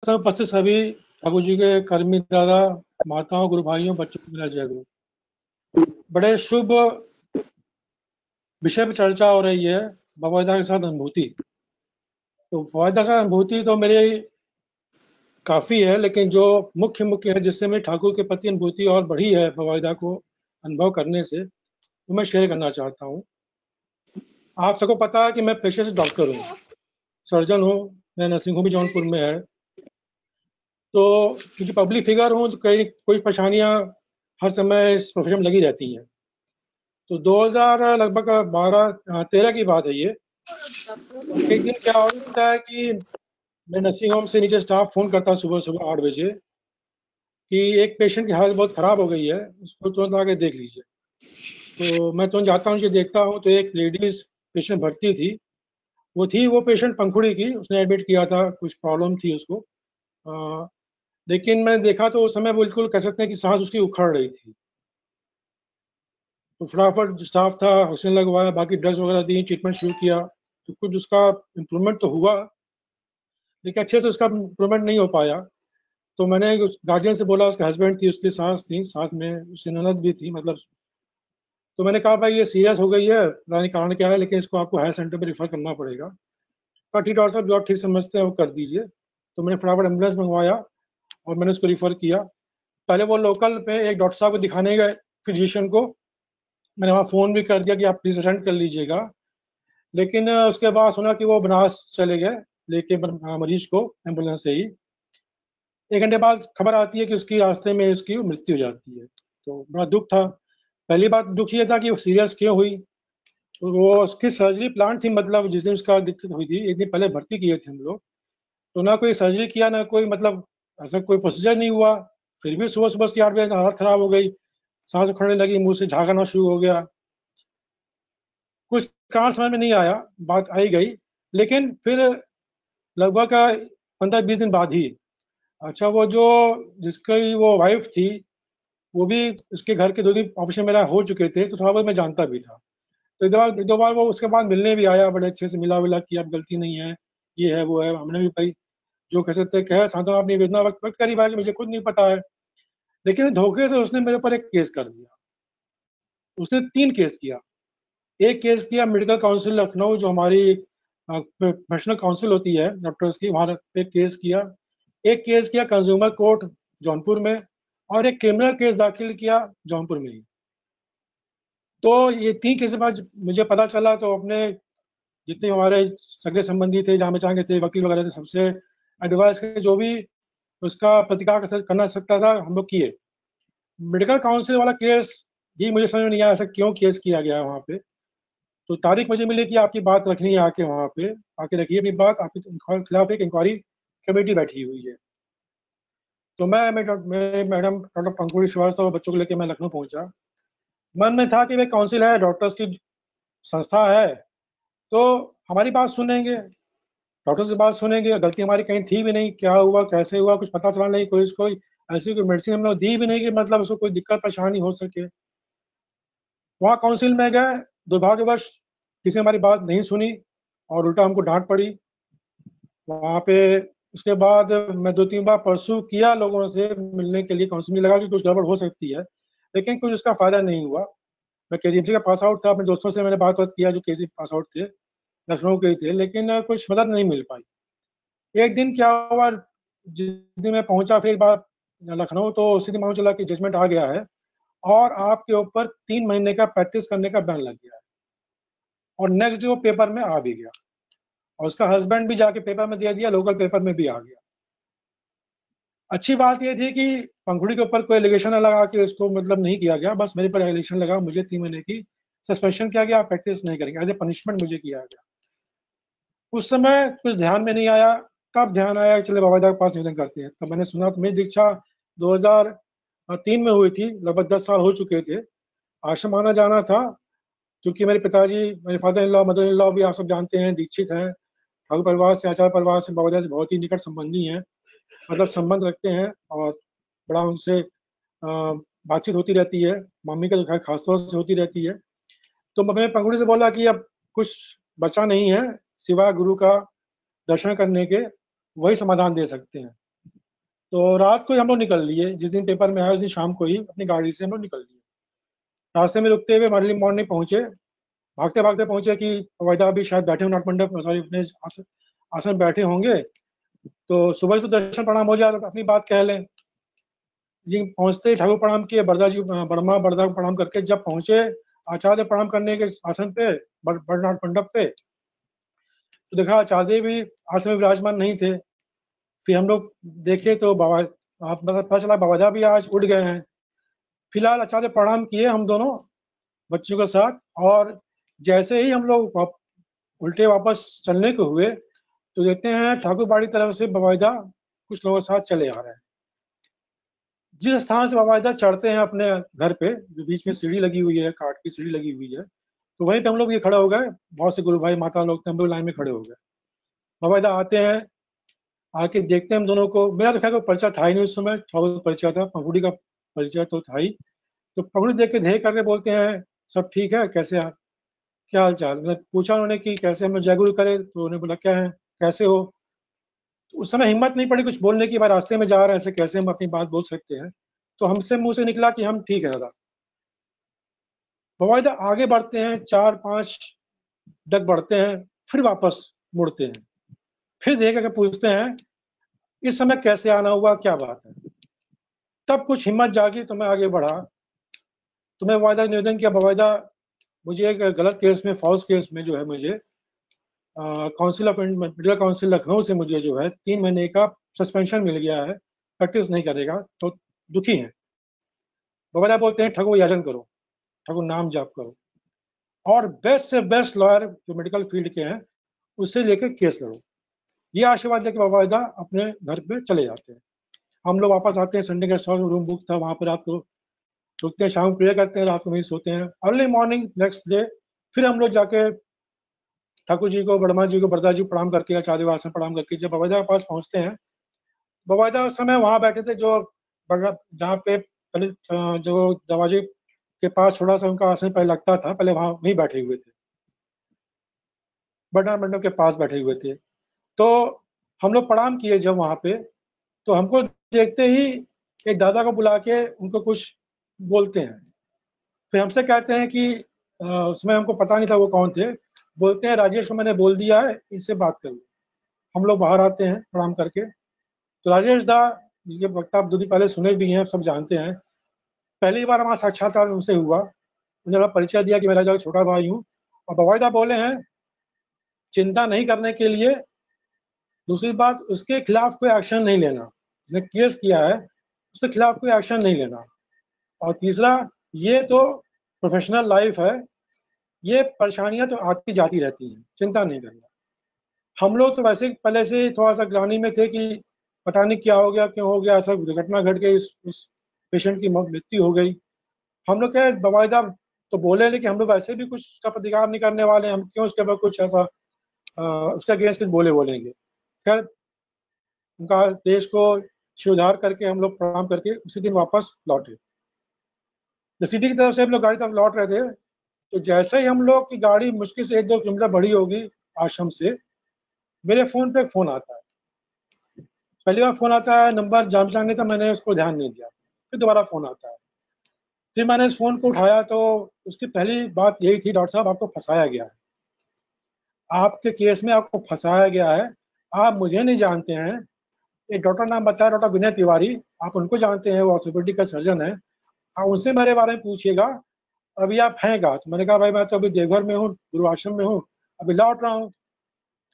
सब उपस्थित सभी ठाकुर जी के कर्मी दादा, माताओं, गुरु भाइयों, बच्चों को मेरा जय गुरु। बड़े शुभ विषय पर चर्चा हो रही है, भगवद्गीता के साथ अनुभूति। तो भगवद्गीता के साथ अनुभूति तो मेरी काफ़ी है, लेकिन जो मुख्य है जिससे मेरी ठाकुर के प्रति अनुभूति और बढ़ी है भगवद्गीता को अनुभव करने से, तो मैं शेयर करना चाहता हूँ। आप सबको पता है कि मैं पेशे से डॉक्टर हूँ, सर्जन हूँ, मेरा नर्सिंग होम भी जौनपुर में है। तो क्योंकि पब्लिक फिगर हूँ तो कई कोई परेशानियाँ हर समय इस प्रोफेशन में लगी रहती हैं। तो 2000 लगभग 13 की बात है ये। एक दिन क्या होता है कि मैं नर्सिंग होम से नीचे स्टाफ फ़ोन करता है सुबह-सुबह 8 बजे कि एक पेशेंट की हालत बहुत ख़राब हो गई है, उसको तुरंत आके देख लीजिए। तो मैं तुरंत जाता हूँ, नीचे देखता हूँ तो एक लेडीज़ पेशेंट भर्ती थी। वो पेशेंट पंखुड़ी की, उसने एडमिट किया था, कुछ प्रॉब्लम थी उसको। लेकिन मैंने देखा तो उस समय बिल्कुल कह सकते हैं कि साँस उसकी उखड़ रही थी। तो फटाफट जो स्टाफ था ऑक्सीजन लगवाया, बाकी ड्रग्स वगैरह दी, ट्रीटमेंट शुरू किया। तो कुछ उसका इम्प्रूवमेंट तो हुआ, लेकिन अच्छे से उसका इम्प्रूवमेंट नहीं हो पाया। तो मैंने उस गार्जियन से बोला, उसके हस्बैंड थी, उसकी सास थी, साथ में उसकी ननद भी थी मतलब। तो मैंने कहा भाई ये सीरियस हो गई है, पता नहीं कारण क्या है, लेकिन इसको आपको हायर सेंटर पे रिफर करना पड़ेगा। कहा ठीक डॉक्टर साहब, जो आप ठीक समझते हैं वो कर दीजिए। तो मैंने फटाफट एम्बुलेंस मंगवाया और मैंने उसको रिफर किया। पहले वो लोकल पे एक डॉक्टर साहब को दिखाने गए, फिजिशियन को। मैंने वहाँ फ़ोन भी कर दिया कि आप प्लीज़ अटेंड कर लीजिएगा। लेकिन उसके बाद सुना कि वो बनारस चले गए लेके मरीज को एम्बुलेंस से ही। 1 घंटे बाद खबर आती है कि उसकी रास्ते में उसकी मृत्यु हो जाती है। तो बड़ा दुःख था। पहली बात दुःख ये था कि वो सीरियस क्यों हुई? तो वो उसकी सर्जरी प्लान थी, मतलब जिस दिन उसका दिक्कत हुई थी, 1 दिन पहले भर्ती किए थे हम लोग। तो ना कोई सर्जरी किया, ना कोई मतलब ऐसा कोई प्रोसीजर नहीं हुआ। फिर भी सुबह-सुबह उसकी 8 बजे हालत खराब हो गई, साँस उखड़ने लगी, मुँह से झाग आना शुरू हो गया। कुछ कारण समझ में नहीं आया, बात आई गई। लेकिन फिर लगभग 15-20 दिन बाद ही, अच्छा वो जो जिसकी वो वाइफ़ थी, वो भी उसके घर के 2 दिन ऑपरेशन मेरा हो चुके थे, तो थोड़ा बहुत मैं जानता भी था। तो एक दो बार वो उसके बाद मिलने भी आया, बड़े अच्छे से मिला-विला कि अब गलती नहीं है, ये है, वो है। हमने भी भाई जो कह सकते हैं कहा, सांत्वना अपनी वेदना व्यक्त करी भाई कि मुझे खुद नहीं पता है। लेकिन धोखे से उसने मेरे ऊपर एक केस कर दिया। उसने 3 केस किया। एक केस किया मेडिकल काउंसिल लखनऊ, जो हमारी प्रोफेशनल काउंसिल होती है डॉक्टर्स की, वहाँ पे केस किया। एक केस किया कंज्यूमर कोर्ट जौनपुर में, और एक क्रिमिनल केस दाखिल किया जौनपुर में ही। तो ये 3 केस के बाद मुझे पता चला, तो अपने जितने हमारे सगे संबंधी थे, जान पहचान के थे, वकील वगैरह थे, सबसे एडवाइस के जो भी उसका प्रतिकार करना सकता था हम लोग किए। मेडिकल काउंसिल वाला केस ही मुझे समझ में नहीं आया ऐसा क्यों केस किया गया वहाँ पे। तो तारीख मुझे मिली कि आपकी बात रखनी है आके वहाँ पे, आके रखिए अपनी बात, आपके खिलाफ एक इंक्वायरी कमेटी बैठी हुई है। तो मैं मैडम डॉक्टर पंकुड़ी श्रीवास्तव और बच्चों को लेकर मैं लखनऊ पहुंचा। मन में था कि वे काउंसिल है, डॉक्टर्स की संस्था है, तो हमारी बात सुनेंगे, डॉक्टर्स की बात सुनेंगे। गलती हमारी कहीं थी भी नहीं, क्या हुआ कैसे हुआ कुछ पता चला नहीं, कोई ऐसी कोई मेडिसिन हम लोग दी भी नहीं कि मतलब उसको कोई दिक्कत परेशानी हो सके। वहाँ काउंसिल में गए, दुर्भाग्यवश किसी ने हमारी बात नहीं सुनी और उल्टा हमको डांट पड़ी वहाँ पे। उसके बाद मैं 2-3 बार परसू किया लोगों से मिलने के लिए, काउंसिल में लगा कि कुछ गड़बड़ हो सकती है, लेकिन कुछ उसका फ़ायदा नहीं हुआ। मैं केजीएमसी का पास आउट था, अपने दोस्तों से मैंने बात-वात किया जो केजी पास आउट थे, लखनऊ के ही थे, लेकिन कुछ मदद नहीं मिल पाई। एक दिन क्या हुआ, जिस दिन मैं पहुँचा फिर एक बार लखनऊ, तो उसी दिन मालूम चला कि जजमेंट आ गया है और आपके ऊपर 3 महीने का प्रैक्टिस करने का बैन लग गया है। और नेक्स्ट डे वो पेपर में आ भी गया और उसका हस्बैंड भी जाके पेपर में दे दिया, लोकल पेपर में भी आ गया। अच्छी बात ये थी कि पंखुड़ी के ऊपर कोई एलिगेशन ना लगा के उसको मतलब नहीं किया गया, बस मेरे पर एलिगेशन लगा, मुझे 3 महीने की सस्पेंशन किया गया, आप प्रैक्टिस नहीं करेंगे, एज़ ए पनिशमेंट मुझे किया गया। उस समय कुछ ध्यान में नहीं आया, तब ध्यान आया कि चलिए बाबा के पास निवेदन करते हैं। तब मैंने सुना, तो मेरी दीक्षा 2003 में हुई थी, लगभग 10 साल हो चुके थे। आश्रम आना-जाना था, क्योंकि मेरे पिताजी, मेरे father in law, mother in law भी आप सब जानते हैं, दीक्षित हैं। ठाकुर परिवार से, आचार्य परिवार से, बाबा से बहुत ही निकट संबंधी हैं, मतलब संबंध रखते हैं और बड़ा उनसे बातचीत होती रहती है। मम्मी का तो खैर खासतौर से होती रहती है। तो मैंने पंखुड़ी से बोला कि अब कुछ बचा नहीं है, सिवाय गुरु का दर्शन करने के, वही समाधान दे सकते हैं। तो रात को ही हम लोग निकल लिए, जिस दिन पेपर में आया उस दिन शाम को ही अपनी गाड़ी से हम लोग निकल लिए। रास्ते में रुकते हुए अर्ली मॉर्निंग पहुंचे, भागते भागते पहुंचे कि वायदा अभी शायद बैठे हो नाट मंडप, सॉरी अपने आसन बैठे होंगे, तो सुबह से तो दर्शन प्रणाम हो जाए तो अपनी बात कह लें। जी पहुंचते ही ठाकुर प्रणाम किए, बरदा जी बर्मा बरदा को प्रणाम करके जब पहुंचे आचार्य प्रणाम करने के आसन पे बड़नाथ मंडप पे, तो देखा आचार्य भी आसन में विराजमान नहीं थे। फिर हम लोग देखे तो बाबा, आप मतलब पता चला बाबाजा भी आज उठ गए हैं। फिलहाल आचार्य प्रणाम किए हम दोनों बच्चों के साथ, और जैसे ही हम लोग उल्टे वापस चलने को हुए तो देखते हैं ठाकुर बाड़ी तरफ से बाबाजा कुछ लोगों के साथ चले आ रहे हैं। जिस स्थान से बाबाजा चढ़ते हैं अपने घर पे, जो बीच में सीढ़ी लगी हुई है, काठ की सीढ़ी लगी हुई है, तो वहीं पे हम लोग ये खड़े हो गए। बहुत से गुरु भाई माता लोग थे, हम लोग लाइन में खड़े हो गए। बाबाजा आते हैं, आके देखते हैं हम दोनों को। मेरा तो खैर कोई परिचय था ही नहीं उस समय, ठाकुर परिचय था, पंगुड़ी का परिचय तो था ही। तो पंगुड़ी देख के धे करके बोलते हैं सब ठीक है, कैसे आप, क्या हाल चाल। मैंने पूछा उन्होंने कि कैसे हम जय गुरु करें, तो उन्होंने बोला क्या है, कैसे हो। तो उस समय हिम्मत नहीं पड़ी कुछ बोलने की, भाई रास्ते में जा रहे हैं, ऐसे कैसे हम अपनी बात बोल सकते हैं। तो हमसे मुंह से निकला कि हम ठीक है दादा। बाबाजा आगे बढ़ते हैं, 4-5 डग बढ़ते हैं, फिर वापस मुड़ते हैं, फिर देख करके पूछते हैं इस समय कैसे आना हुआ, क्या बात है। तब कुछ हिम्मत जागी तो मैं आगे बढ़ा। तो मैं बाबाजा निवेदन किया, बाबाजा मुझे एक गलत केस में, फॉल्स केस में जो है मुझे council of medical council Lucknow से मुझे जो है 3 महीने का सस्पेंशन मिल गया है, प्रैक्टिस नहीं करेगा, तो दुखी है। बाबाजा बोलते हैं ठाकुर याचन करो, ठाकुर नाम जाप करो, और बेस्ट से बेस्ट लॉयर जो मेडिकल फील्ड के हैं उससे लेकर केस लड़ो। ये आशीर्वाद लेके बाबाजा अपने घर पे चले जाते हैं। हम लोग वापस आते हैं, संडे का रूम बुक था वहाँ पर, रात को रुकते हैं, शाम को प्रेयर करते हैं, रात को वहीं सोते हैं। अर्ली मॉर्निंग नेक्स्ट डे फिर हम लोग जाके ठाकुर जी को, बड़मा जी को, बरदा जी को प्रणाम करके, आचार्य आसन प्रणाम करके जब बाबाजा के पास पहुंचते हैं, बाबाजा उस समय वहां बैठे थे जो जहाँ पे पहले जो दरवाजे के पास थोड़ा सा उनका आसन पहले लगता था, पहले वहां वहीं बैठे हुए थे, बड़नाथ मंडप के पास बैठे हुए थे। तो हम लोग प्रणाम किए जब वहां पे, तो हमको देखते ही एक दादा को बुला के उनको कुछ बोलते हैं। फिर हमसे कहते हैं कि उसमें हमको पता नहीं था वो कौन थे। बोलते हैं राजेश को मैंने बोल दिया है, इनसे बात कर लो। हम लोग बाहर आते हैं प्रणाम करके, तो राजेश दा जिसके वक्ता आप 2 दिन पहले सुने भी हैं, सब जानते हैं, पहली बार हमारा साक्षात्कार उनसे हुआ। उन्होंने हमें परिचय दिया कि मेरा जो छोटा भाई हूँ, और बवायदा बोले हैं चिंता नहीं करने के लिए। दूसरी बात, उसके खिलाफ कोई एक्शन नहीं लेना, जिसने केस किया है उसके खिलाफ कोई एक्शन नहीं लेना। और तीसरा, ये तो प्रोफेशनल लाइफ है, ये परेशानियां तो आती जाती रहती हैं, चिंता नहीं करना। हम लोग तो वैसे पहले से थोड़ा सा ग्लानि में थे कि पता नहीं क्या हो गया, क्यों हो गया, ऐसा दुर्घटना घट गई, इस पेशेंट की मृत्यु हो गई। हम लोग क्या बाकायदा तो बोले, लेकिन हम लोग वैसे भी कुछ उसका प्रतिकार नहीं करने वाले, हम क्यों उसके ऊपर कुछ ऐसा उसके अगेंस्ट कुछ बोलेंगे। खैर, उनका देश को शिरोधार करके हम लोग प्रणाम करके उसी दिन वापस लौटे। सिटी की तरफ से हम लोग गाड़ी तरफ लौट रहे थे, तो जैसे ही हम लोग की गाड़ी मुश्किल से 1-2 किलोमीटर बढ़ी होगी आश्रम से, मेरे फोन पे एक फोन आता है। पहली बार फोन आता है, नंबर जान पहचान नहीं था, मैंने उसको ध्यान नहीं दिया। फिर दोबारा फोन आता है, फिर मैंने इस फोन को उठाया तो उसकी पहली बात यही थी, डॉक्टर साहब आपको फंसाया गया है, आपके केस में आपको फंसाया गया है, आप मुझे नहीं जानते हैं। एक डॉक्टर नाम बताया, डॉक्टर विनय तिवारी, आप उनको जानते हैं, वो ऑर्थोपेडिक का सर्जन है, आप उनसे मेरे बारे में पूछिएगा। अभी आप हैं कहाँ? तो मैंने कहा भाई मैं तो अभी देवघर में हूँ, गुरु आश्रम में हूँ, अभी लौट रहा हूँ।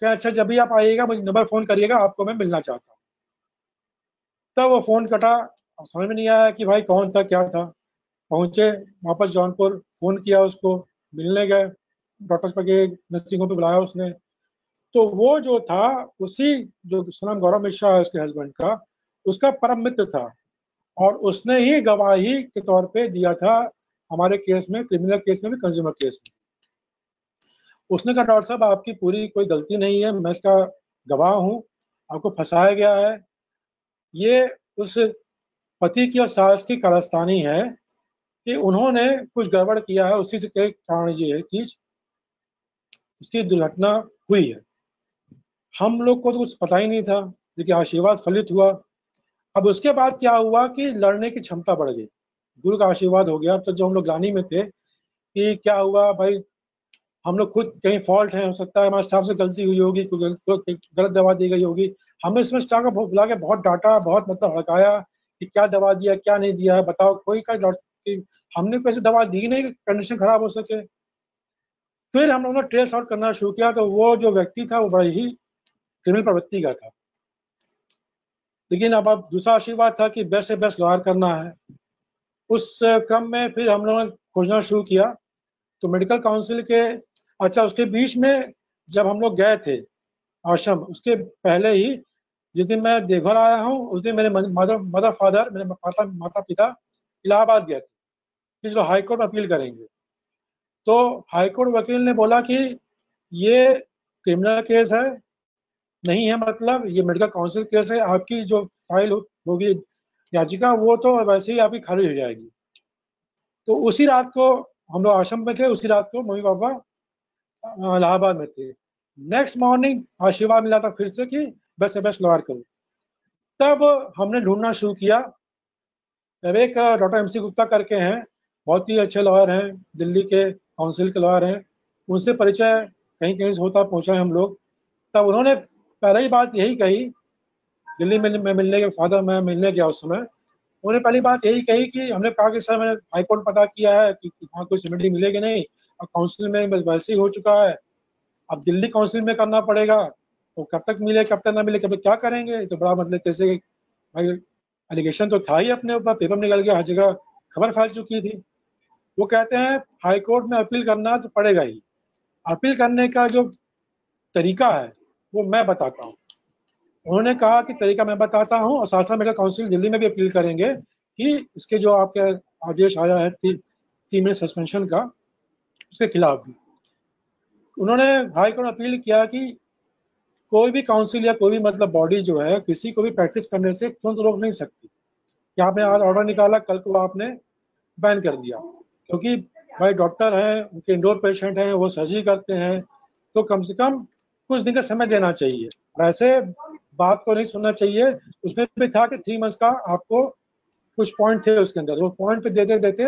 क्या अच्छा, जब भी आप आइएगा मुझे नंबर फोन करिएगा, आपको मैं मिलना चाहता हूँ। तब वो फोन कटा, समझ में नहीं आया कि भाई कौन था क्या था। पहुंचे वापस जौनपुर, फोन किया उसको, मिलने गए, डॉक्टर्स पर गए, नर्सिंग पे बुलाया उसने। तो वो जो था, उसी जो सनाम गौरव मिश्रा है उसके हस्बैंड का, उसका परम मित्र था, और उसने ही गवाही के तौर पे दिया था हमारे केस में, क्रिमिनल केस में भी, कंज्यूमर केस में। उसने कहा डॉक्टर साहब आपकी पूरी कोई गलती नहीं है, मैं इसका गवाह हूँ, आपको फंसाया गया है। ये उस पति की और सास की कारस्तानी है कि उन्होंने कुछ गड़बड़ किया है, उसी से के कारण ये चीज, उसकी दुर्घटना हुई है। हम लोग को तो कुछ पता ही नहीं था, लेकिन आशीर्वाद फलित हुआ। अब उसके बाद क्या हुआ कि लड़ने की क्षमता बढ़ गई, गुरु का आशीर्वाद हो गया। तो जो हम लोग ग्लानी में थे कि क्या हुआ भाई, हम लोग खुद कहीं फॉल्ट है, हो सकता है हमारे स्टाफ से गलती हुई होगी, गलत दवा दी गई होगी। हमने इसमें स्टाफ को बुला के बहुत डांटा, बहुत मतलब हड़काया कि क्या दवा दिया, क्या नहीं दिया है, बताओ। कोई का डॉक्टर, हमने कोई ऐसी दवा दी नहीं कि कंडीशन खराब हो सके। फिर हम लोगों ने ट्रेस आउट करना शुरू किया, तो वो जो व्यक्ति था वो बड़ी ही क्रिमिनल प्रवृत्ति का था। लेकिन अब दूसरा आशीर्वाद था कि बेस्ट से बेस्ट लॉयर करना है। उस क्रम में फिर हम लोगों ने खोजना शुरू किया, तो मेडिकल काउंसिल के, अच्छा उसके बीच में जब हम लोग गए थे आश्रम, उसके पहले ही जिस दिन मैं देवघर आया हूँ, उस दिन मेरे मदर फादर, मेरे माता पिता इलाहाबाद गए थे कि चलो हाई कोर्ट में अपील करेंगे। तो हाई कोर्ट वकील ने बोला कि ये क्रिमिनल केस है, नहीं है, मतलब ये मेडिकल काउंसिल केस है, आपकी जो फाइल होगी याचिका वो तो वैसे ही आपकी खारिज हो जाएगी। तो उसी रात को हम लोग आश्रम में थे, उसी रात को मम्मी पापा इलाहाबाद में थे। नेक्स्ट मॉर्निंग आशीर्वाद मिला था फिर से कि बेस्ट से बेस्ट लॉयर करो। तब हमने ढूंढना शुरू किया। तब एक डॉक्टर MC गुप्ता करके हैं, बहुत ही अच्छे लॉयर हैं, दिल्ली के काउंसिल के लॉयर हैं, उनसे परिचय कहीं कहीं से होता पहुंचा हम लोग। तब उन्होंने पहले ही बात यही कही, दिल्ली में मैं मिलने के फादर मैं मिलने गया उस समय, उन्होंने पहली बात यही कही कि हमने कहा कि सर मैंने हाईकोर्ट पता किया है कि वहाँ कोई सिमेट्री मिलेगी नहीं, और काउंसिल में वैसे ही हो चुका है, अब दिल्ली काउंसिल में करना पड़ेगा, तो कब तक मिले कब तक ना मिले, कब क्या करेंगे। तो बड़ा मतलब जैसे भाई एलिगेशन तो था ही अपने ऊपर, पेपर निकल गया, हर जगह खबर फैल चुकी थी। वो कहते हैं हाई कोर्ट में अपील करना तो पड़ेगा ही, अपील करने का जो तरीका है वो मैं बताता हूँ। उन्होंने कहा कि तरीका मैं बताता हूँ, और साथ साथ मेडिकल काउंसिल दिल्ली में भी अपील करेंगे कि इसके जो आपके आदेश आया है 3 महीने सस्पेंशन का, उसके खिलाफ भी। उन्होंने हाई कोर्ट में अपील किया कि कोई भी काउंसिल या कोई भी मतलब बॉडी जो है किसी को भी प्रैक्टिस करने से तुरंत रोक नहीं सकती कि आपने आज ऑर्डर निकाला, कल को आपने बैन कर दिया, क्योंकि भाई डॉक्टर हैं, उनके इंडोर पेशेंट हैं, वो सर्जरी करते हैं, तो कम से कम कुछ दिन का समय देना चाहिए। वैसे बात को नहीं सुनना चाहिए। उसमें भी था कि 3 मंथ्स का आपको कुछ पॉइंट थे उसके अंदर, वो पॉइंट पे देते देते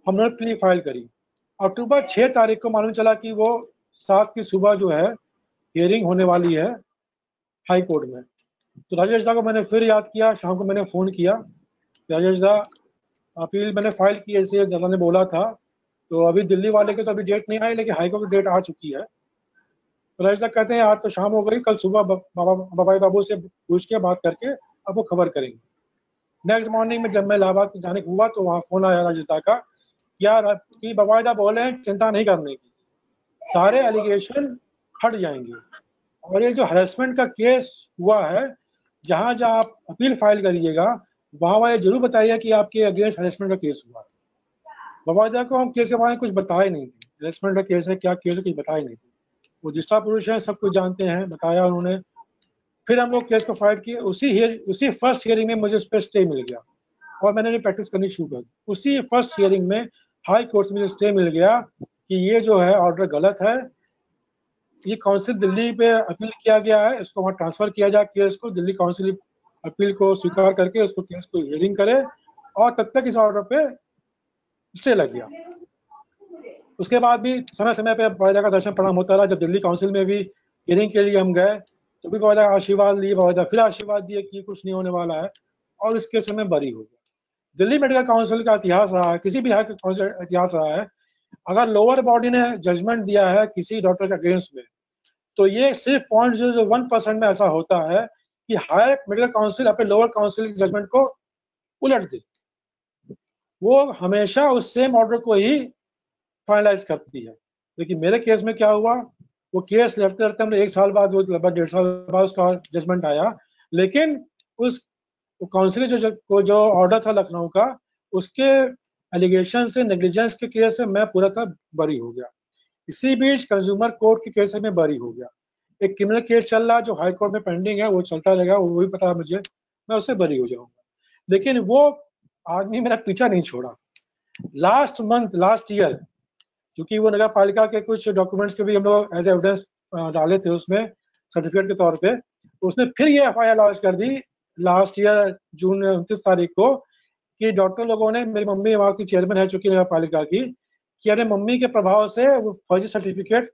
हमने प्ली फाइल करी। अक्टूबर 6 तारीख को मालूम चला कि वो 7 की सुबह जो है हियरिंग होने वाली है हाई कोर्ट में। तो राजेश दा को मैंने फिर याद किया, शाम को मैंने फ़ोन किया, राजेश दा अपील मैंने फाइल की ऐसे दादा ने बोला था, तो अभी दिल्ली वाले के तो अभी डेट नहीं आई, लेकिन हाई कोर्ट की डेट आ चुकी है। तो राजेश दा कहते हैं आज तो शाम हो गई, कल सुबह बाबा बाबू से पूछ के बात करके आपको खबर करेंगे। नेक्स्ट मॉर्निंग में जब मैं इलाहाबाद जाने को हुआ तो वहाँ फ़ोन आया राजेश दा का कि बाबा बोले हैं चिंता नहीं करने की, सारे एलिगेशन हट जाएंगे, और ये जो हरेसमेंट का केस हुआ है, जहाँ जहाँ आप अपील फाइल करिएगा वहाँ वहाँ ये जरूर बताइए कि आपके अगेंस्ट हरेसमेंट का केस हुआ है। बाबा को हम केस के बारे में कुछ बताए नहीं थे, हरेसमेंट का केस है क्या केस है कुछ बताए नहीं थे, वो जिस्टा पुरुष है, सब कुछ जानते हैं, बताया उन्होंने। फिर हम लोग केस को फाइट किए, उसी फर्स्ट हियरिंग में मुझे उस पर स्टे मिल गया और मैंने प्रैक्टिस करनी शुरू कर दी। उसी फर्स्ट हियरिंग में हाई कोर्ट से मुझे स्टे मिल गया कि ये जो है ऑर्डर गलत है, ये काउंसिल दिल्ली पे अपील किया गया है, इसको वहाँ ट्रांसफर किया जाए केस को, दिल्ली काउंसिल अपील को स्वीकार करके उसको केस को हियरिंग करे, और तब तक इस ऑर्डर पे स्टे लग गया। उसके बाद भी समय समय पे बाबा का दर्शन प्रणाम होता रहा। जब दिल्ली काउंसिल में भी हियरिंग के लिए हम गए तो भी बाबा का आशीर्वाद लिए, बाबा फिर आशीर्वाद दिए कि कुछ नहीं होने वाला है, और इस केस में बरी हो गया। दिल्ली मेडिकल काउंसिल का इतिहास रहा है, किसी भी हाई काउंसिल का इतिहास रहा है, अगर लोअर बॉडी ने जजमेंट दिया है किसी डॉक्टर के अगेंस्ट में, तो ये सिर्फ 0.01% में ऐसा होता है कि हायर मेडिकल काउंसिल अपने लोअर काउंसिल जजमेंट को उलट दे। वो हमेशा उस सेम ऑर्डर को ही फाइनलाइज करती है। लेकिन मेरे केस में क्या हुआ, वो केस लड़ते लड़ते हमने 1 साल बाद, वो लगभग 1.5 साल बाद उसका जजमेंट आया, लेकिन उस काउंसिल जो ऑर्डर था लखनऊ का, उसके एलिगेशन से, नेग्लिजेंस के केस से मैं पूरा का बरी हो गया। इसी बीच कंज्यूमर कोर्ट के केस में बरी हो गया। एक क्रिमिनल केस चल रहा है जो हाई कोर्ट में पेंडिंग है, वो चलता रहेगा, वो भी पता है मुझे, मैं उससे बरी हो जाऊंगा। लेकिन वो आदमी मेरा पीछा नहीं छोड़ा। लास्ट ईयर, क्योंकि वो नगर पालिका के कुछ डॉक्यूमेंट्स के भी हम लोग एज एविडेंस डाले थे उसमें सर्टिफिकेट के तौर पे, उसने फिर ये FIR लॉन्च कर दी लास्ट ईयर जून 29 तारीख को कि डॉक्टर लोगों ने, मेरी मम्मी वहाँ की चेयरमैन है चुकी नगर पालिका की, कि अरे मम्मी के प्रभाव से वो फर्जी सर्टिफिकेट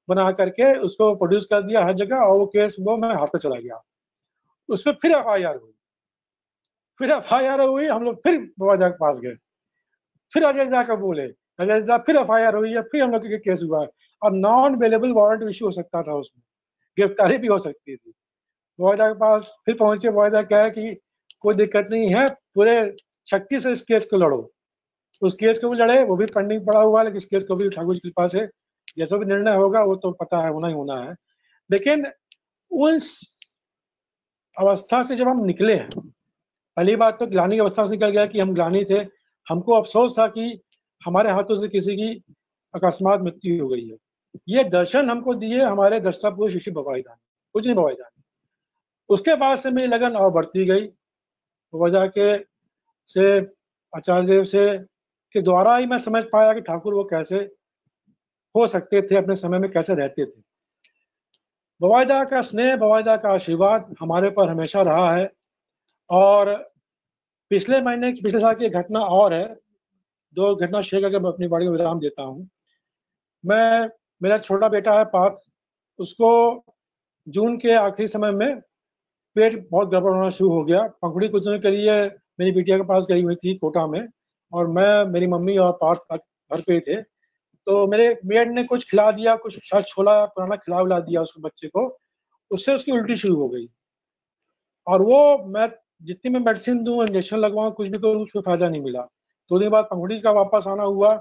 बना करके उसको प्रोड्यूस कर दिया हर जगह, और वो केस वो मैं हाथ से चला गया। उस पर फिर FIR हुई, हम लोग फिर बवाजा के पास गए, फिर अजय झा का बोले, अजय झा फिर FIR हुई है, फिर हम लोग के केस हुआ है, और नॉन अवेलेबल वारंट इश्यू हो सकता था, उसमें गिरफ्तारी भी हो सकती थी। बवाजा के पास फिर पहुंचे, बवाजा कहा कि कोई दिक्कत नहीं है, पूरे शक्ति से इस केस को लड़ो। उस केस को भी लड़े, वो भी पेंडिंग पड़ा हुआ है, लेकिन इस केस को भी ठाकुर जी के पास है, जैसा भी निर्णय होगा वो तो पता है, होना ही होना है। लेकिन उस अवस्था से जब हम निकले हैं, पहली बात तो ग्लानि की अवस्था से निकल गया कि हम ग्लानि थे, हमको अफसोस था कि हमारे हाथों से किसी की अकस्मात मृत्यु हो गई है। ये दर्शन हमको दिए हमारे दृष्टा पुरुष ऋषि भवाई दान, कुछ नहीं भवाई दान। उसके बाद से मेरी लगन और बढ़ती गई, वजह के से आचार्य देव से के द्वारा ही मैं समझ पाया कि ठाकुर वो कैसे हो सकते थे, अपने समय में कैसे रहते थे। भवाईदा का स्नेह, भवाईदा का आशीर्वाद हमारे पर हमेशा रहा है। और पिछले साल की घटना और है, दो घटना शेयर करके मैं अपनी बाड़ी में विराम देता हूँ। मेरा छोटा बेटा है पार्थ, उसको जून के आखिरी समय में पेट बहुत गड़बड़ होना शुरू हो गया। पंखुड़ी कुचलने के लिए मेरी बिटिया के पास गई हुई थी कोटा में, और मैं, मेरी मम्मी और पार्थ घर पे थे। तो मेरे मेड ने कुछ खिला दिया, कुछ शायद छोला पुराना खिला दिया उसको, बच्चे को, उससे उसकी उल्टी शुरू हो गई। और वो मैं जितनी मैं मेडिसिन दूं, इंजेक्शन लगवाऊं, कुछ भी करूं, उसमें फायदा नहीं मिला। 2 दिन बाद पंखुड़ी का वापस आना हुआ,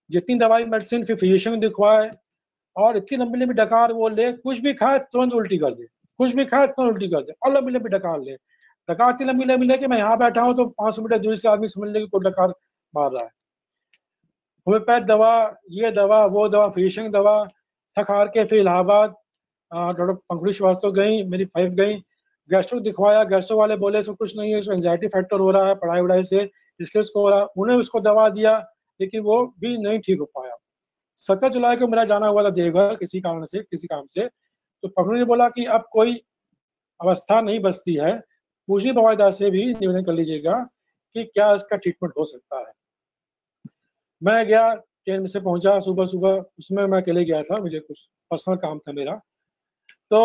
जितनी दवाई मेडिसिन फिर फिजिशियन दिखवाए, और इतनी लंबी लंबी डकार वो ले, कुछ भी खाए तुरंत उल्टी कर दे, कुछ भी खाए तुरंत उल्टी कर दे, और लंबी लंबी डकार ले, डकार इतनी लंबी लंबी ले कि मैं यहाँ बैठा हूँ तो 500 मीटर दूरी से आदमी समझ ले कि कोई डकार मार रहा है। होम्योपैथ दवा, ये दवा, वो दवा, फिजिशियन दवा, थक हार के फिर इलाहाबाद डॉक्टर पंखुड़ी श्रीवास्तव गई, मेरी वाइफ गई, गैस्ट्रो दिखवाया। गैस्ट्रो वाले बोले इसको कुछ नहीं है, इसको एंजाइटी फैक्टर हो रहा है पढ़ाई वढ़ाई से, इसलिए उसको हो रहा है। उन्हें उसको दवा दिया, लेकिन वो भी नहीं ठीक हो पाया। 17 जुलाई को मेरा जाना हुआ था देवघर किसी कारण से, किसी काम से। तो पंखुड़ी ने बोला कि अब कोई अवस्था नहीं बचती है, पूजी बवाईदास से भी निवेदन कर लीजिएगा कि क्या इसका ट्रीटमेंट हो सकता है। मैं गया, ट्रेन से पहुंचा सुबह सुबह, उसमें मैं अकेले गया था, मुझे कुछ पर्सनल काम था मेरा। तो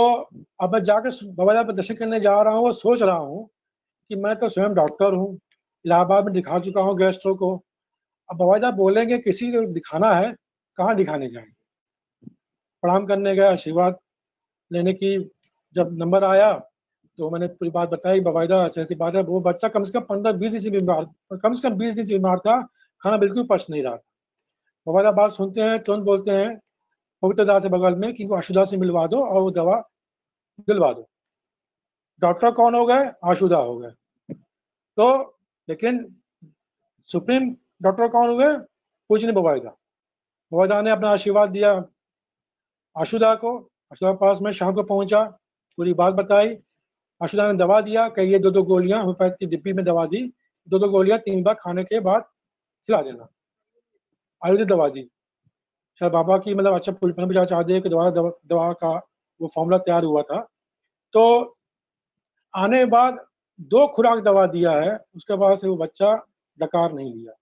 अब मैं जाकर बवाईदास पर दर्शन करने जा रहा हूँ और सोच रहा हूँ कि मैं तो स्वयं डॉक्टर हूँ, इलाहाबाद में दिखा चुका हूँ गैस्ट्रो को। अब बवाईदास बोलेंगे किसी को दिखाना है, कहाँ दिखाने जाएंगे। प्रणाम करने गया, आशीर्वाद लेने की जब नंबर आया तो मैंने पूरी बात बताई, बवाईदा ऐसी बात है। वो बच्चा कम से कम 15-20 दिन से बीमार, कम से कम 20 दिन से बीमार था, खाना बिल्कुल पच नहीं रहा था। बवाईदा बात सुनते हैं, तुरंत बोलते हैं पवित्रदा से बगल में कि वो आशुदा से मिलवा दो और वो दवा दिलवा दो। डॉक्टर कौन हो गए? आशुदा हो गए। तो लेकिन सुप्रीम डॉक्टर कौन हुए? कुछ नहीं, बवाईदा। बवाईदा ने अपना आशीर्वाद दिया आशुदा को। आशुदा के पास मैं शाम को पहुंचा, पूरी बात बताई। आशुदा ने दवा दिया कि ये 2-2 गोलियां होम्योपैथ की डिब्बी में दवा दी, 2-2 गोलियां 3 बार खाने के बाद खिला देना। आयुर्वेदिक दवा दी, शायद बाबा की मतलब अच्छा पूरी चाह दे कि दवा का वो फॉर्मूला तैयार हुआ था। तो आने के बाद 2 खुराक दवा दिया है, उसके बाद से वो बच्चा डकार नहीं लिया,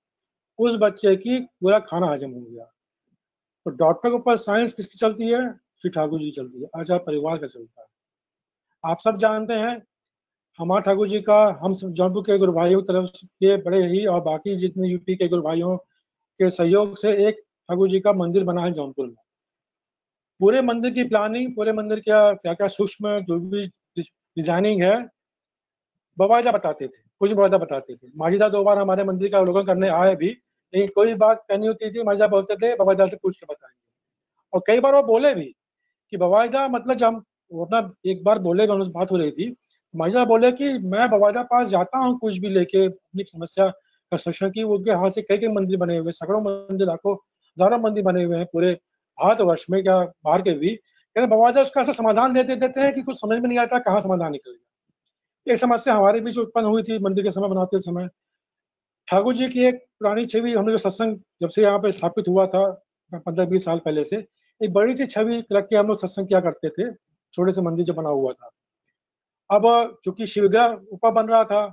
उस बच्चे की पूरा खाना हजम हो गया। तो डॉक्टर के ऊपर साइंस किसकी चलती है? श्री ठाकुर जी चलती है, आचार्य परिवार का चलता है। आप सब जानते हैं हमारे ठाकुर जी का, हम सब जौनपुर के गुरु भाइयों की तरफ के बड़े ही, और बाकी जितने यूपी के गुरु भाइयों के सहयोग से एक ठाकुर जी का मंदिर बना है जौनपुर में। पूरे मंदिर की प्लानिंग, पूरे मंदिर क्या क्या क्या सूक्ष्म जो भी डिजाइनिंग है, बवाईदा बताते थे, कुछ बवाईदा बताते थे। माजिदा 2 बार हमारे मंदिर का अवलोकन करने आए भी, लेकिन कोई बात कहनी होती थी माजिदा बोलते थे बवाईदा से पूछ के बताएंगे। और कई बार वो बोले भी कि बवाईदा मतलब जब वो अपना एक बार बोले, बात हो रही थी, माजिदा बोले कि मैं बवाईदा पास जाता हूँ कुछ भी लेके अपनी समस्या कंस्ट्रक्शन की, उनके हाथ से कई कई मंदिर बने हुए, सैकड़ों मंदिर, लाखों हजारों मंदिर बने हुए हैं पूरे भारतवर्ष में, क्या बाहर के भी। कहते बवाईदा उसका ऐसा समाधान देते देते हैं कि कुछ समझ में नहीं आता कहाँ समाधान निकलेगा। एक समस्या हमारे बीच उत्पन्न हुई थी मंदिर के समय, बनाते समय। ठाकुर जी की एक पुरानी छवि, हमने जो सत्संग जब से यहाँ पे स्थापित हुआ था 15-20 साल पहले से, एक बड़ी सी छवि रख के हम लोग सत्संग किया करते थे, छोटे से मंदिर जो बना हुआ था। अब चूंकि शिवविग्रह ऊपर बन रहा था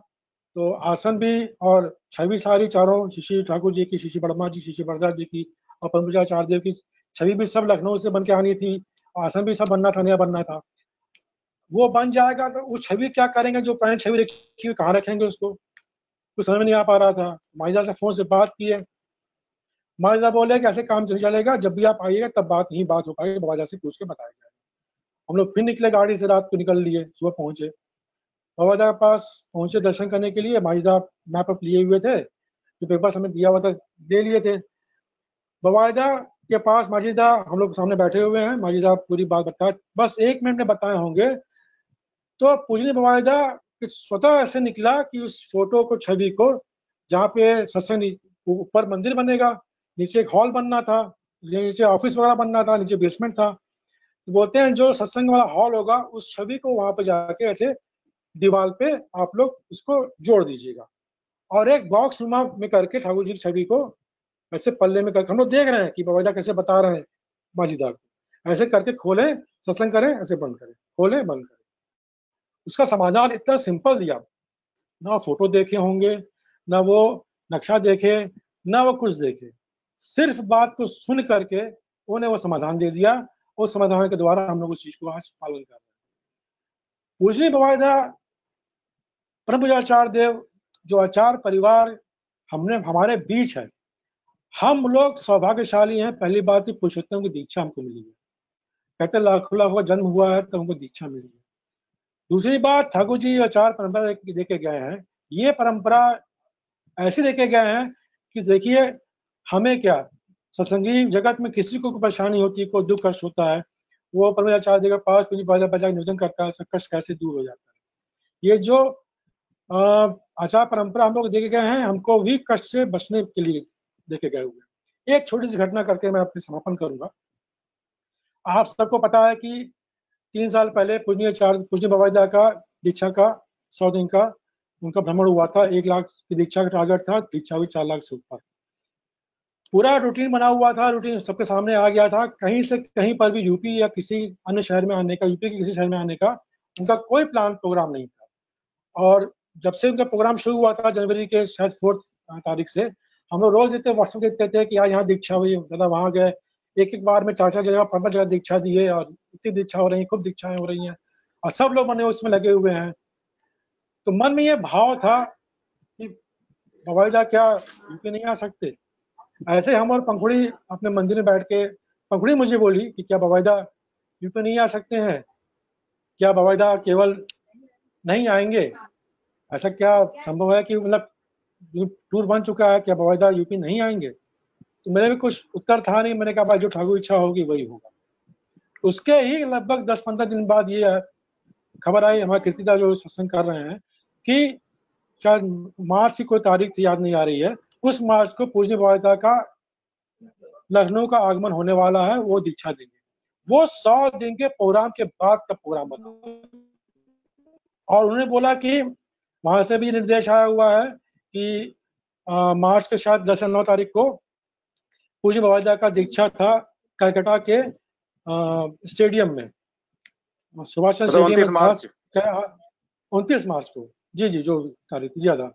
तो आसन भी और छवि सारी चारों शिशि ठाकुर जी की, शिशि वर्मा जी, शिशि वरदास जी की और परमपूज्याचार्य देव की छवि भी सब लखनऊ से बन के आनी थी। आसन भी सब बनना था, नया बनना था। वो बन जाएगा तो उस छवि क्या करेंगे, जो पुरानी छवि रखी हुई कहाँ रखेंगे उसको, कुछ समझ में नहीं आ पा रहा था। माइजा से फोन से बात किए, माइजा बोले कि ऐसे काम नहीं चलेगा, जब भी आप आइएगा तब बात नहीं बात हो पाएगी, बाबा से पूछ के बताया जाएगा। हम लोग फिर निकले गाड़ी से, रात को निकल लिए, सुबह पहुंचे बाबा के पास, पहुंचे दर्शन करने के लिए। माइजा मैप अप लिए हुए थे, जो पेपर हमें दिया हुआ था ले लिए थे। बवायदा के पास माजिदा हम लोग सामने बैठे हुए हैं, माजिदा पूरी बात बताया, बस 1 मिनट में बताए होंगे। तो पूजनी बवायदा स्वतः ऐसे निकला कि उस फोटो को, छवि को, जहाँ पे सत्संग, ऊपर मंदिर बनेगा, नीचे एक हॉल बनना था, नीचे ऑफिस वगैरह बनना था, नीचे बेसमेंट था, तो बोलते हैं जो सत्संग वाला हॉल होगा उस छवि को वहां पे जाके ऐसे दीवार पे आप लोग उसको जोड़ दीजिएगा, और एक बॉक्स नुमा में करके ठाकुर जी की छवि को ऐसे पल्ले में करके, हम लोग देख रहे हैं कि बवायदा कैसे बता रहे हैं माजिदा को, ऐसे करके खोले सत्संग करें, ऐसे बंद करें, खोले बंद करें। उसका समाधान इतना सिंपल दिया, ना फोटो देखे होंगे, ना वो नक्शा देखे, ना वो कुछ देखे, सिर्फ बात को सुन करके उन्होंने वो समाधान दे दिया। उस समाधान के द्वारा हम लोग उस चीज को आज पालन कर रहे हैं। पूजनी बवायदा परम पूज्याचार्य देव जो आचार्य परिवार हमने हमारे बीच है, हम लोग सौभाग्यशाली हैं। पहली बात ही पुरुषोत्तम की दीक्षा हमको मिली है, कहते लाखों लाखों जन्म हुआ है तो हमको दीक्षा मिली है। दूसरी बात, ठाकुर जी आचार्य परंपरा लेके गए हैं, ये परंपरा ऐसे लेके गए हैं कि देखिए हमें क्या, सत्संगी जगत में किसी को परेशानी होती है, कोई दुख कष्ट होता है, वो परमाचार्य जी के पास कुछ बाजा बजा निवेदन करता है, सब कष्ट कैसे दूर हो जाता है। ये जो आचार परंपरा हम लोग देखे गए हैं, हमको भी कष्ट से बचने के लिए देखे गए हुए हैं। एक छोटी सी घटना करके मैं अपने समापन करूंगा। आप सबको पता है कि 3 साल पहले पूजनीय बवायदा का दीक्षा का 100 दिन का उनका भ्रमण हुआ था। 1 लाख की दीक्षा का टारगेट था, दीक्षा हुई 4 लाख से ऊपर। पूरा रूटीन बना हुआ था, रूटीन सबके सामने आ गया था। कहीं से कहीं पर भी यूपी या किसी अन्य शहर में आने का, यूपी के किसी शहर में आने का उनका कोई प्लान प्रोग्राम नहीं था। और जब से उनका प्रोग्राम शुरू हुआ था जनवरी के शायद 4 तारीख से, हम लोग रोज देखते व्हाट्सएप देखते थे कि यार यहाँ दीक्षा हुई, दादा वहाँ गए, एक एक बार में 4-4 जगह 5-5 जगह दीक्षा दिए, और इतनी दीक्षा हो रही है, खूब दीक्षाएं हो रही हैं, और सब लोग मने उसमें लगे हुए हैं। तो मन में ये भाव था कि बवायदा क्या यूपी नहीं आ सकते। ऐसे हम और पंखुड़ी अपने मंदिर में बैठ के, पंखुड़ी मुझे बोली कि क्या बवायदा यूपी नहीं आ सकते हैं, क्या बवायदा केवल नहीं आएंगे, ऐसा क्या संभव है कि मतलब टूर बन चुका है, क्या बवायदा यूपी नहीं आएंगे। तो मेरे भी कुछ उत्तर था नहीं, मैंने कहा भाई जो ठाकुर इच्छा होगी वही होगा। उसके ही लगभग 10-15 दिन बाद ये खबर आई, हमारे कीर्तिदा जो सत्संग कर रहे हैं, कि शायद मार्च की कोई तारीख थी, याद नहीं आ रही है, उस मार्च को पूजनीय बवायदा का लखनऊ का आगमन होने वाला है, वो दीक्षा देंगे। वो 100 दिन के प्रोग्राम के बाद का प्रोग्राम बना, और उन्होंने बोला कि वहां से भी निर्देश आया हुआ है कि मार्च के शायद 10 या 9 तारीख को पूज्य बवायदा का दीक्षा था कलकत्ता के स्टेडियम में, सुभाष चंद्र स्टेडियम में था। 29 मार्च को, जी जी जो तारीख ज्यादा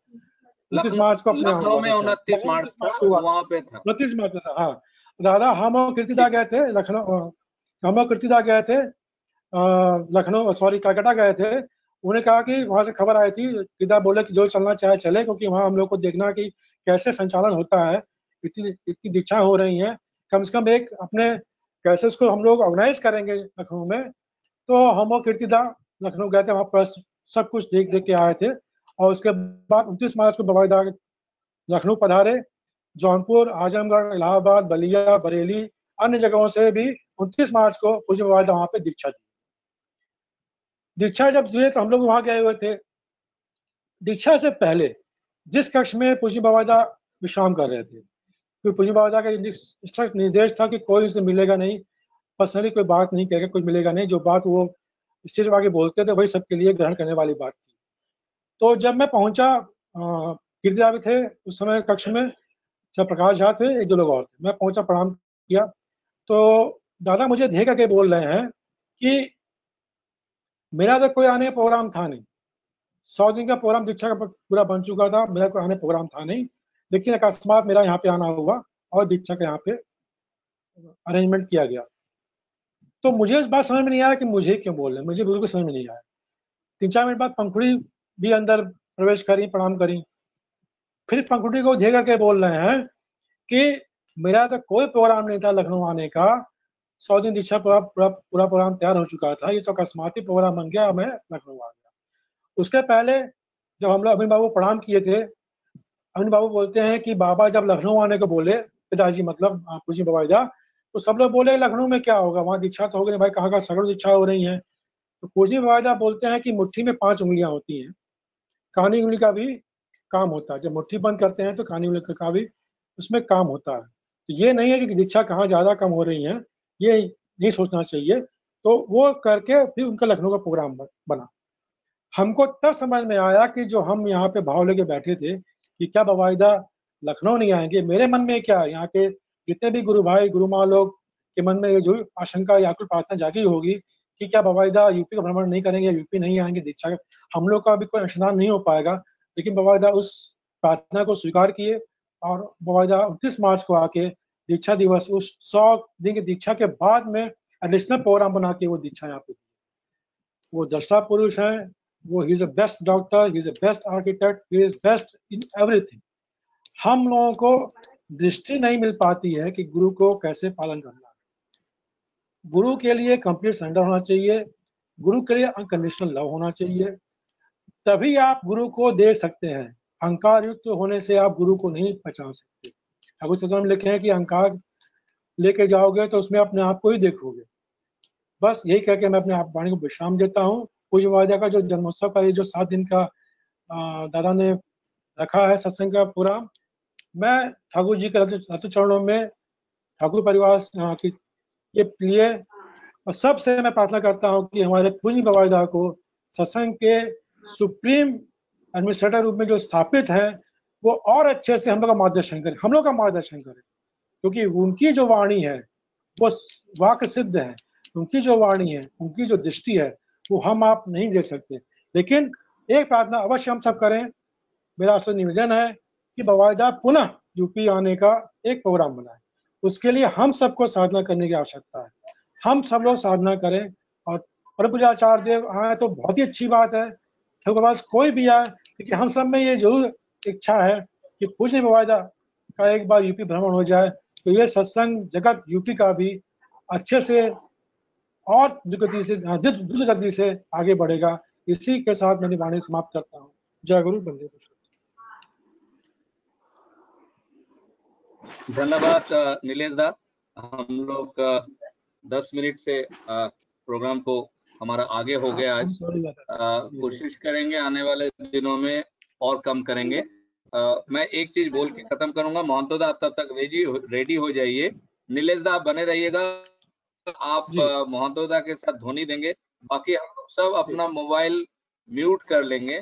29 मार्च को अपने लखनऊ में 29 मार्च वहां पे था, 29 मार्च था। हाँ दादा, हम और कीर्तिदा गए थे लखनऊ, हम और कीर्तिदा गए थे लखनऊ, सॉरी कलकत्ता गए थे। उन्होंने कहा कि वहां से खबर आई थी, कीर्तिदा बोले कि जो चलना चाहे चले, क्योंकि वहां हम लोग को देखना कि कैसे संचालन होता है, इतनी इतनी दीक्षा हो रही है, कम से कम एक अपने कैसे उसको हम लोग ऑर्गेनाइज करेंगे लखनऊ में। तो हम और कीर्तिदा लखनऊ गए थे, वहां पर सब कुछ देख देख के आए थे। और उसके बाद 29 मार्च को बवायदा लखनऊ पधारे। जौनपुर, आजमगढ़, इलाहाबाद, बलिया, बरेली, अन्य जगहों से भी 29 मार्च को पूज्य बवायदा वहां पे दीक्षा दी। दीक्षा जब दिए तो हम लोग वहां गए हुए थे। दीक्षा से पहले जिस कक्ष में पूज्य बवायदा विश्राम कर रहे थे, क्योंकि पूज्य बवायदा का निर्देश था कि कोई उनसे मिलेगा नहीं, पर्सनली कोई बात नहीं कहेगा, कुछ मिलेगा नहीं, जो बात वो स्टेज पर आगे बोलते थे वही सबके लिए ग्रहण करने वाली बात थी। तो जब मैं पहुंचा, कीर्तिदा भी थे उस समय कक्ष में, जब प्रकाश झा थे, 1-2 लोग और थे। मैं पहुंचा, प्रणाम किया, तो दादा मुझे देख करके बोल रहे हैं कि मेरा तो कोई आने का प्रोग्राम था नहीं, 100 दिन का प्रोग्राम दीक्षा का पूरा बन चुका था, मेरा कोई आने प्रोग्राम था नहीं, लेकिन अकस्मात मेरा यहाँ पे आना हुआ और दीक्षा का यहाँ पे अरेंजमेंट किया गया। तो मुझे इस बात समझ में नहीं आया कि मुझे क्यों बोल रहे हैं, मुझे बिल्कुल समझ में नहीं आया। 3-4 मिनट बाद पंखुड़ी भी अंदर प्रवेश करी, प्रणाम करी, फिर पंखुड़ी को धे करके बोल रहे हैं कि मेरा तो कोई प्रोग्राम नहीं था लखनऊ आने का, 100 दिन दीक्षा पूरा प्रोग्राम तैयार हो चुका था, ये तो अकस्माती प्रोग्राम बन गया, मैं लखनऊ आ गया। उसके पहले जब हम लोग अमीन बाबू प्रणाम किए थे, अमीन बाबू बोलते हैं कि बाबा जब लखनऊ आने को बोले, पिताजी मतलब पूजी बाबाजा, तो सब लोग बोले लखनऊ में क्या होगा, वहाँ दीक्षा तो होगी नहीं भाई, कहाँ का सगड़ दीक्षा हो रही है। तो पूजी बाबाजा बोलते हैं कि मुट्ठी में 5 उंगलियां होती हैं, कानी उंगली का भी काम होता है, जब मुट्ठी बंद करते हैं तो कानी उंगली का भी उसमें काम होता है। तो ये नहीं है कि दीक्षा कहाँ ज्यादा कम हो रही है, ये नहीं सोचना चाहिए। तो वो करके फिर उनका लखनऊ का प्रोग्राम बना। हमको तब समझ में आया कि जो हम यहाँ पे भाव लेके बैठे थे कि क्या बाबाइदा लखनऊ नहीं आएंगे, मेरे मन में क्या, यहाँ के जितने भी गुरु भाई गुरु माँ लोग के मन में ये जो आशंका या कुछ प्रार्थना जागी होगी कि क्या बाबाइदा यूपी का भ्रमण नहीं करेंगे, यूपी नहीं आएंगे दीक्षा, हम लोग का भी कोई अंशदान नहीं हो पाएगा। लेकिन बाबाइदा उस प्रार्थना को स्वीकार किए और बाबाइदा 29 मार्च को आके दीक्षा दिवस, उस 100 दिन की दीक्षा के बाद में एडिशनल प्रोग्राम बना के वो दीक्षा यहाँ पे, वो दृष्टा पुरुष है, वो he is a best doctor, he is a best architect, he is best in everything. हम लोगों को दृष्टि नहीं मिल पाती है कि गुरु को कैसे पालन करना है। गुरु के लिए कंप्लीट सरेंडर होना चाहिए, गुरु के लिए अनकंडीशनल लव होना चाहिए, तभी आप गुरु को देख सकते हैं। अहंकार युक्त होने से आप गुरु को नहीं पहचान सकते। ठाकुर चरण में लिखे हैं कि अहंकार लेके जाओगे तो उसमें अपने आप को ही देखोगे। बस यही कह के मैं अपने आप वाणी को विश्राम देता हूँ। पूज्य बाबा का जो जन्मोत्सव का ये जो 7 दिन का दादा ने रखा है सत्संग का प्रोग्राम, मैं ठाकुर जी के रत्न चरणों में ठाकुर परिवार की ये लिए और सबसे मैं प्रार्थना करता हूँ कि हमारे पूज्य बाबा को सत्संग के सुप्रीम एडमिनिस्ट्रेटर रूप में जो स्थापित है वो और अच्छे से हम लोग का मार्गदर्शन करें, हम लोग का मार्गदर्शन करें, क्योंकि उनकी जो वाणी है वो वाक्य सिद्ध है, उनकी जो वाणी है, उनकी जो दृष्टि है वो हम आप नहीं दे सकते। लेकिन एक प्रार्थना अवश्य हम सब करें, मेरा आपसे निवेदन है कि बाबाइदा पुनः यूपी आने का एक प्रोग्राम बनाए। उसके लिए हम सबको साधना करने की आवश्यकता है, हम सब लोग साधना करें और परम पूज्य आचार्य देव आए तो बहुत ही अच्छी बात है, ठाकुर पास कोई भी आए, लेकिन हम सब में ये जरूर इच्छा है कि पूज्य बाबाइदा का एक बार यूपी भ्रमण हो जाए तो ये सत्संग जगत यूपी का भी अच्छे से और द्रुत गति से आगे बढ़ेगा। इसी के साथ मैंने वाणी समाप्त करता हूँ। जय गुरु, वंदे पुरुषोत्तम। धन्यवाद नीलेश दा। हम लोग 10 मिनट से प्रोग्राम को हमारा आगे हो गया आज। कोशिश करेंगे आने वाले दिनों में और कम करेंगे। मैं एक चीज बोल के खत्म करूंगा, महंतो दा आप तब तक रेडी हो जाइए। नीलेश दा आप बने रहिएगा, आप महंतो दा के साथ ध्वनि देंगे, बाकी हम लोग सब अपना मोबाइल म्यूट कर लेंगे।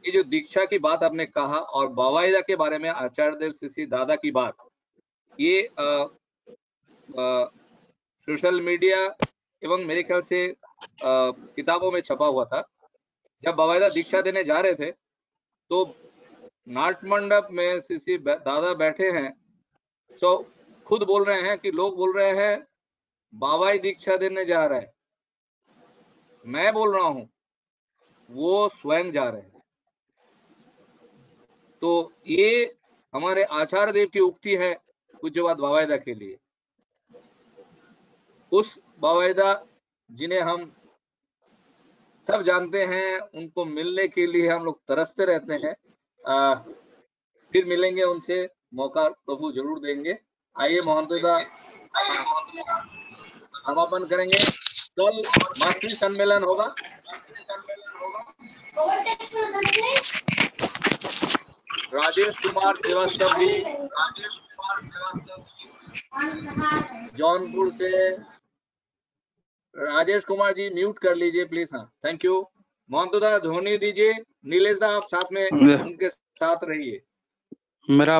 ये जो दीक्षा की बात आपने कहा और बाबाइदा के बारे में आचार्य देव सीसी दादा की बात, ये सोशल मीडिया एवं मेरे ख्याल से किताबों में छपा हुआ था। जब बाबाइदा दीक्षा देने जा रहे थे तो नाट मंडप में सीसी दादा बैठे हैं, तो खुद बोल रहे हैं कि लोग बोल रहे हैं बाबाई दीक्षा देने जा रहा है, मैं बोल रहा हूं वो स्वयं जा रहे हैं। तो ये हमारे आचार्य देव की उक्ति है पूज्यपाद बाबाइदा के लिए। उस बाबाइदा जिन्हें हम सब जानते हैं, उनको मिलने के लिए हम लोग तरसते रहते हैं। फिर मिलेंगे उनसे, मौका प्रभु जरूर देंगे। आइए महंतो दा समापन करेंगे। कल मासिक सम्मेलन होगा। राजेश कुमार श्रीवास्तव जी जौनपुर से, राजेश कुमार जी म्यूट कर लीजिए प्लीज। हाँ, थैंक यू। महंतो दा ध्वनि दीजिए, नीलेश दा आप साथ में उनके साथ रहिए। मेरा